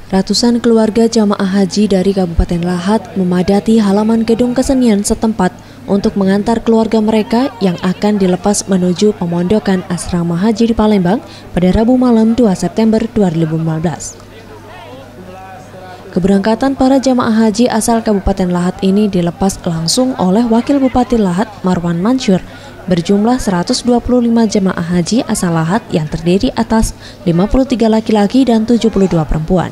Ratusan keluarga jamaah haji dari Kabupaten Lahat memadati halaman gedung kesenian setempat untuk mengantar keluarga mereka yang akan dilepas menuju pemondokan asrama haji di Palembang pada Rabu malam 2 September 2015. Keberangkatan para jamaah haji asal Kabupaten Lahat ini dilepas langsung oleh Wakil Bupati Lahat Marwan Mansur berjumlah 125 jamaah haji asal Lahat yang terdiri atas 53 laki-laki dan 72 perempuan.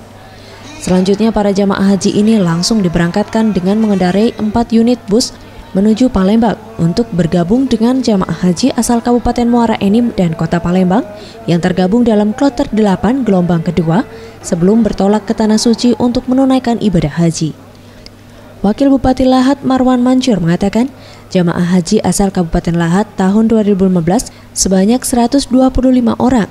Selanjutnya para jamaah haji ini langsung diberangkatkan dengan mengendarai 4 unit bus menuju Palembang untuk bergabung dengan jamaah haji asal Kabupaten Muara Enim dan Kota Palembang yang tergabung dalam kloter 8 gelombang kedua sebelum bertolak ke Tanah Suci untuk menunaikan ibadah haji. Wakil Bupati Lahat Marwan Mansur mengatakan, jamaah haji asal Kabupaten Lahat tahun 2015 sebanyak 125 orang.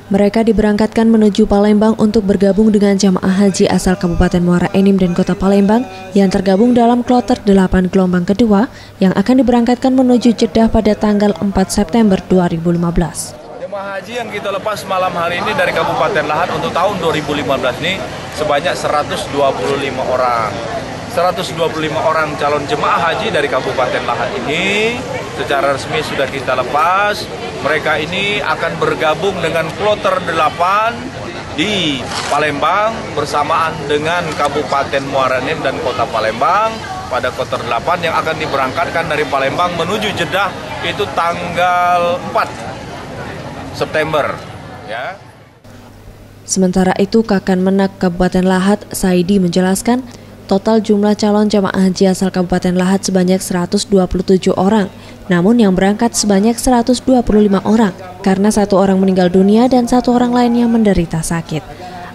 Mereka diberangkatkan menuju Palembang untuk bergabung dengan jamaah haji asal Kabupaten Muara Enim dan Kota Palembang yang tergabung dalam kloter 8 gelombang kedua yang akan diberangkatkan menuju Jeddah pada tanggal 4 September 2015. Jemaah haji yang kita lepas malam hari ini dari Kabupaten Lahat untuk tahun 2015 ini sebanyak 125 orang. 125 orang calon jemaah haji dari Kabupaten Lahat ini secara resmi sudah kita lepas. Mereka ini akan bergabung dengan kloter 8 di Palembang bersamaan dengan Kabupaten Muara Enim dan Kota Palembang pada kloter 8 yang akan diberangkatkan dari Palembang menuju Jeddah itu tanggal 4 September. Ya. Sementara itu, Kakanmenak Kabupaten Lahat Saidi menjelaskan, total jumlah calon jamaah haji asal Kabupaten Lahat sebanyak 127 orang, namun yang berangkat sebanyak 125 orang karena 1 orang meninggal dunia dan 1 orang lain yang menderita sakit.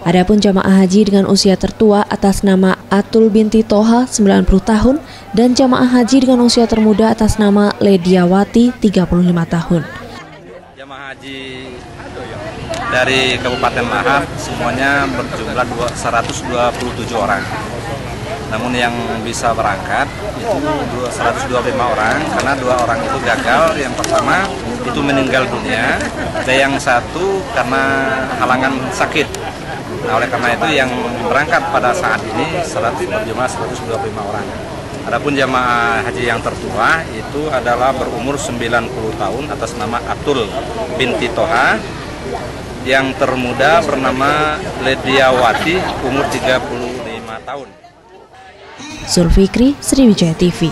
Adapun jamaah haji dengan usia tertua atas nama Atul binti Toha 90 tahun dan jamaah haji dengan usia termuda atas nama Lediawati 35 tahun. Jamaah haji dari Kabupaten Lahat semuanya berjumlah 127 orang. Namun yang bisa berangkat itu 125 orang karena 2 orang itu gagal. Yang pertama itu meninggal dunia dan yang satu karena halangan sakit. Nah, oleh karena itu yang berangkat pada saat ini berjumlah 125 orang. Adapun jamaah haji yang tertua itu adalah berumur 90 tahun atas nama Atul binti Toha. Yang termuda bernama Lediawati umur 35 tahun. Zulfikri, Sriwijaya TV.